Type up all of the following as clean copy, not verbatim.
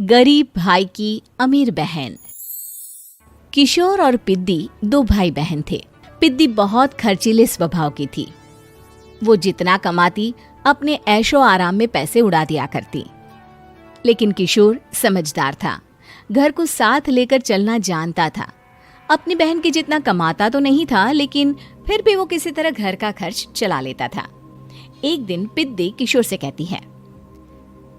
गरीब भाई की अमीर बहन। किशोर और पिद्दी दो भाई बहन थे। पिद्दी बहुत खर्चीले स्वभाव की थी। वो जितना कमाती अपने ऐशो आराम में पैसे उड़ा दिया करती। लेकिन किशोर समझदार था, घर को साथ लेकर चलना जानता था। अपनी बहन के जितना कमाता तो नहीं था, लेकिन फिर भी वो किसी तरह घर का खर्च चला लेता था। एक दिन पिद्दी किशोर से कहती है,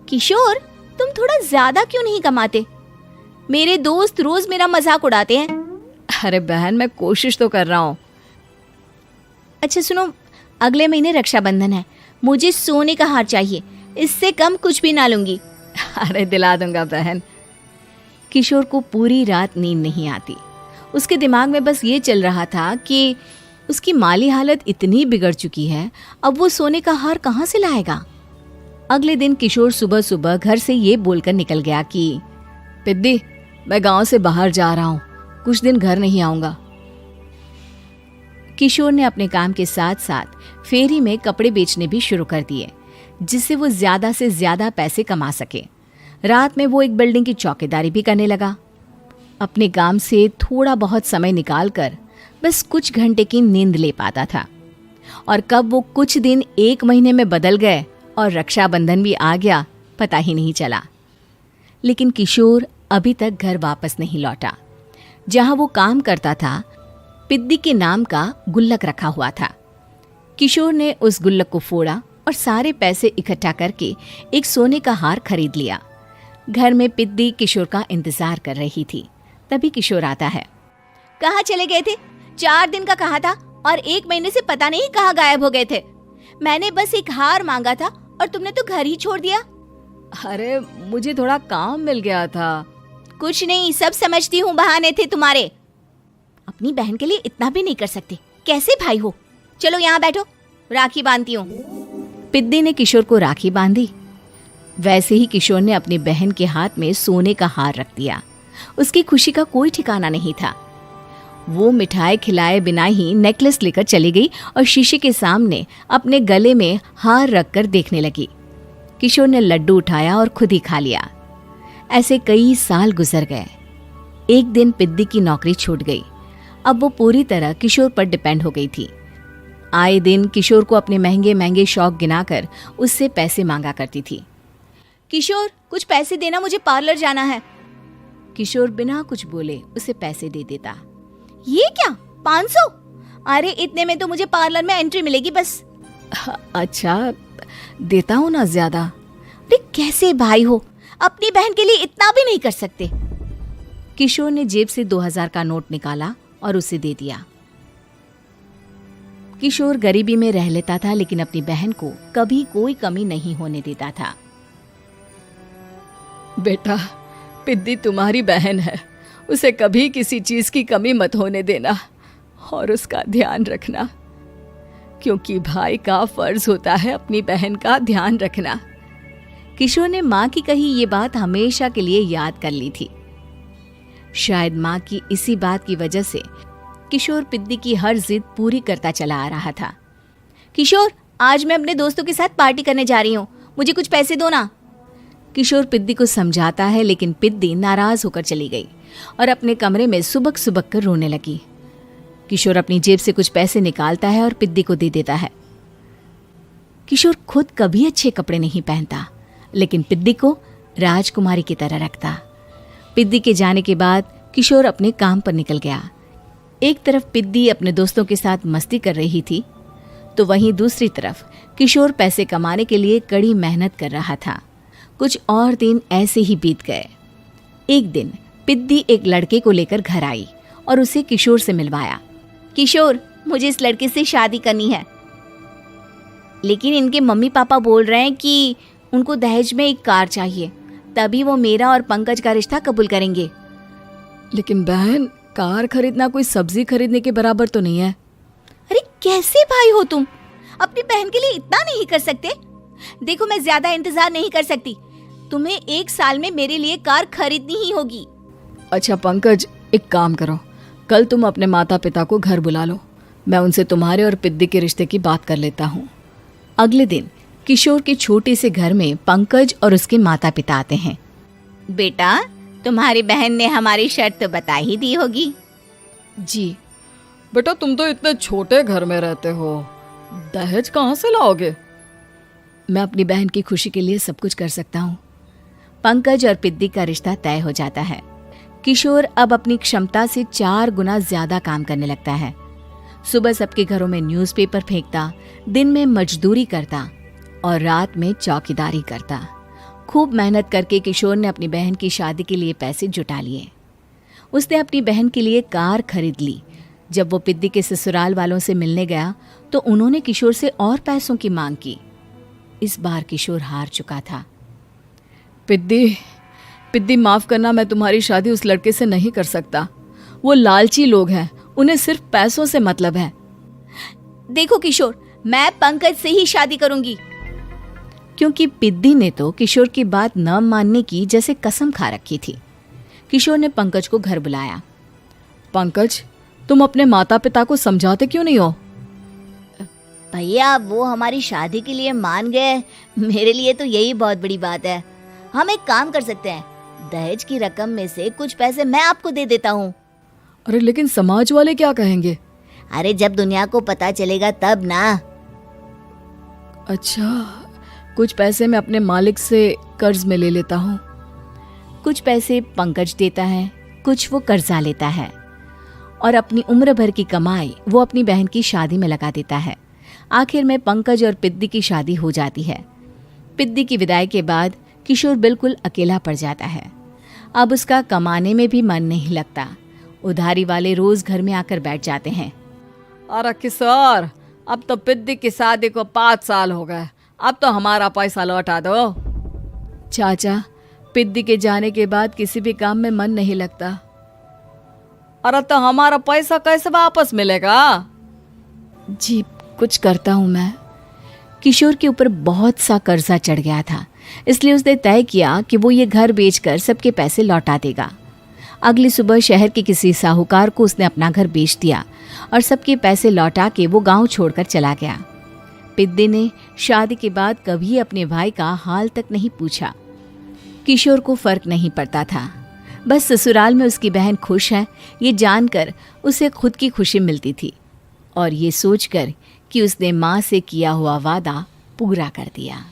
किशोर, तुम थोड़ा ज्यादा क्यों नहीं कमाते? मेरे दोस्त रोज मेरा मजाक उड़ाते हैं। अरे बहन, मैं कोशिश तो कर रहा हूँ। अच्छा सुनो, अगले महीने रक्षाबंधन है, मुझे सोने का हार चाहिए, इससे कम कुछ भी ना लूंगी। अरे दिला दूंगा बहन। किशोर को पूरी रात नींद नहीं आती। उसके दिमाग में बस ये चल रहा था कि उसकी माली हालत इतनी बिगड़ चुकी है, अब वो सोने का हार कहाँ से लाएगा। अगले दिन किशोर सुबह सुबह घर से ये बोलकर निकल गया कि पिद्दी, मैं गांव से बाहर जा रहा हूँ, कुछ दिन घर नहीं आऊंगा। किशोर ने अपने काम के साथ साथ फेरी में कपड़े बेचने भी शुरू कर दिए, जिससे वो ज्यादा से ज्यादा पैसे कमा सके। रात में वो एक बिल्डिंग की चौकीदारी भी करने लगा। अपने काम से थोड़ा बहुत समय निकालकर बस कुछ घंटे की नींद ले पाता था। और कब वो कुछ दिन एक महीने में बदल गए और रक्षाबंधन भी आ गया, पता ही नहीं चला। लेकिन किशोर अभी तक घर वापस नहीं लौटा। जहां वो काम करता था, पिद्दी के नाम का गुल्लक रखा हुआ था। किशोर ने उस गुल्लक को फोड़ा और सारे पैसे इकट्ठा करके एक सोने का हार खरीद लिया। घर में पिद्दी किशोर का इंतजार कर रही थी। तभी किशोर आता है। कहाँ चले गए थे? 4 दिन का कहा था और 1 महीने से पता नहीं कहाँ गायब हो गए थे। मैंने बस एक हार मांगा था और तुमने तो घर ही छोड़ दिया। अरे मुझे थोड़ा काम मिल गया था। कुछ नहीं, सब समझती हूँ, बहाने थे तुम्हारे। अपनी बहन के लिए इतना भी नहीं कर सकते, कैसे भाई हो? चलो यहाँ बैठो, राखी बांधती हूँ। पिद्दी ने किशोर को राखी बांधी। वैसे ही किशोर ने अपनी बहन के हाथ में सोने का हार रख दिया। उसकी खुशी का कोई ठिकाना नहीं था। वो मिठाई खिलाए बिना ही नेकलेस लेकर चली गई और शीशे के सामने अपने गले में हार रखकर देखने लगी। किशोर ने लड्डू उठाया और खुद ही खा लिया। ऐसे कई साल गुजर गए। एक दिन पिद्दी की नौकरी छूट गई। अब वो पूरी तरह किशोर पर डिपेंड हो गई थी। आए दिन किशोर को अपने महंगे महंगे शौक गिनाकर उससे पैसे मांगा करती थी। किशोर, कुछ पैसे देना, मुझे पार्लर जाना है। किशोर बिना कुछ बोले उसे पैसे दे देता। ये क्या, 500? अरे इतने में तो मुझे पार्लर में एंट्री मिलेगी बस। अच्छा, देता हूँ ना ज्यादा। अरे कैसे भाई हो, अपनी बहन के लिए इतना भी नहीं कर सकते। किशोर ने जेब से 2000 का नोट निकाला और उसे दे दिया। किशोर गरीबी में रह लेता था, लेकिन अपनी बहन को कभी कोई कमी नहीं होने देता था। बेटा, पिद्दी तुम्हारी बहन है, उसे कभी किसी चीज की कमी मत होने देना और उसका ध्यान रखना, क्योंकि भाई का फर्ज होता है अपनी बहन का ध्यान रखना। किशोर ने माँ की कही ये बात हमेशा के लिए याद कर ली थी। शायद माँ की इसी बात की वजह से किशोर पिद्दी की हर जिद पूरी करता चला आ रहा था। किशोर, आज मैं अपने दोस्तों के साथ पार्टी करने जा रही हूँ, मुझे कुछ पैसे दो ना। किशोर पिद्दी को समझाता है, लेकिन पिद्दी नाराज होकर चली गई और अपने कमरे में सुबक सुबक कर रोने लगी। किशोर अपनी जेब से कुछ पैसे निकालता है और पिद्दी को दे देता है। किशोर खुद कभी अच्छे कपड़े नहीं पहनता, लेकिन पिद्दी को राजकुमारी की तरह रखता। पिद्दी के जाने के बाद किशोर अपने काम पर निकल गया। एक तरफ पिद्दी अपने दोस्तों के साथ मस्ती कर रही थी, तो वहीं दूसरी तरफ किशोर पैसे कमाने के लिए कड़ी मेहनत कर रहा था। कुछ और दिन ऐसे ही बीत गए। एक दिन पिद्दी एक लड़के को लेकर घर आई और उसे किशोर से मिलवाया। किशोर, मुझे इस लड़के से शादी करनी है, लेकिन इनके मम्मी पापा बोल रहे हैं कि उनको दहेज में एक कार चाहिए, तभी वो मेरा और पंकज का रिश्ता कबूल करेंगे। लेकिन बहन, कार खरीदना कोई सब्जी खरीदने के बराबर तो नहीं है। अरे कैसे भाई हो तुम, अपनी बहन के लिए इतना नहीं कर सकते? देखो, मैं ज्यादा इंतजार नहीं कर सकती, तुम्हें 1 साल में मेरे लिए कार खरीदनी ही होगी। अच्छा पंकज, एक काम करो, कल तुम अपने माता पिता को घर बुला लो, मैं उनसे तुम्हारे और पिद्दी के रिश्ते की बात कर लेता हूँ। अगले दिन किशोर के छोटे से घर में पंकज और उसके माता पिता आते हैं। बेटा, तुम्हारी बहन ने हमारी शर्त तो बता ही दी होगी। जी बेटा, तुम तो इतने छोटे घर में रहते हो, दहेज कहाँ से लाओगे? मैं अपनी बहन की खुशी के लिए सब कुछ कर सकता हूँ। पंकज और पिद्दी का रिश्ता तय हो जाता है। किशोर अब अपनी क्षमता से 4 गुना ज्यादा काम करने लगता है। सुबह सबके घरों में न्यूज़पेपर फेंकता, दिन में मजदूरी करता और रात में चौकीदारी करता। खूब मेहनत करके किशोर ने अपनी बहन की शादी के लिए पैसे जुटा लिए। उसने अपनी बहन के लिए कार खरीद ली। जब वो पिद्दी के ससुराल वालों से मिलने गया तो उन्होंने किशोर से और पैसों की मांग की। इस बार किशोर हार चुका था। पिद्दी माफ करना, मैं तुम्हारी शादी उस लड़के से नहीं कर सकता। वो लालची लोग हैं, उन्हें सिर्फ पैसों से मतलब है। देखो किशोर, मैं पंकज से ही शादी करूंगी। क्योंकि पिद्दी ने तो किशोर की बात न मानने की जैसे कसम खा रखी थी। किशोर ने पंकज को घर बुलाया। पंकज, तुम अपने माता पिता को समझाते क्यों नहीं हो? भैया, वो हमारी शादी के लिए मान गए, मेरे लिए तो यही बहुत बड़ी बात है। हम एक काम कर सकते हैं, दहेज की रकम में से कुछ पैसे मैं आपको दे देता हूँ। अरे लेकिन समाज वाले क्या कहेंगे? अरे जब दुनिया को पता चलेगा तब ना। अच्छा, कुछ पैसे मैं अपने मालिक से कर्ज में ले लेता हूँ। कुछ पैसे पंकज देता है, कुछ वो कर्जा लेता है और अपनी उम्र भर की कमाई वो अपनी बहन की शादी में लगा देता है। आखिर में पंकज और पिद्दी की शादी हो जाती है। पिद्दी की विदाई के बाद किशोर बिल्कुल अकेला पड़ जाता है। अब उसका कमाने में भी मन नहीं लगता। उधारी वाले रोज घर में आकर बैठ जाते हैं। अरे किशोर, अब तो पिद्दी की शादी को 5 साल हो गए, अब तो हमारा पैसा लौटा दो। चाचा, पिद्दी के जाने के बाद किसी भी काम में मन नहीं लगता। अरे तो हमारा पैसा कैसे वापस मिलेगा? जी, कुछ करता हूँ मैं। किशोर के ऊपर बहुत सा कर्जा चढ़ गया था, इसलिए उसने तय किया कि वो ये घर बेचकर सबके पैसे लौटा देगा। अगली सुबह शहर के किसी साहूकार को उसने अपना घर बेच दिया और सबके पैसे लौटा के वो गांव छोड़कर चला गया। पिद्दी ने शादी के बाद कभी अपने भाई का हाल तक नहीं पूछा। किशोर को फर्क नहीं पड़ता था, बस ससुराल में उसकी बहन खुश है ये जानकर उसे खुद की खुशी मिलती थी और ये सोचकर कि उसने माँ से किया हुआ वादा पूरा कर दिया।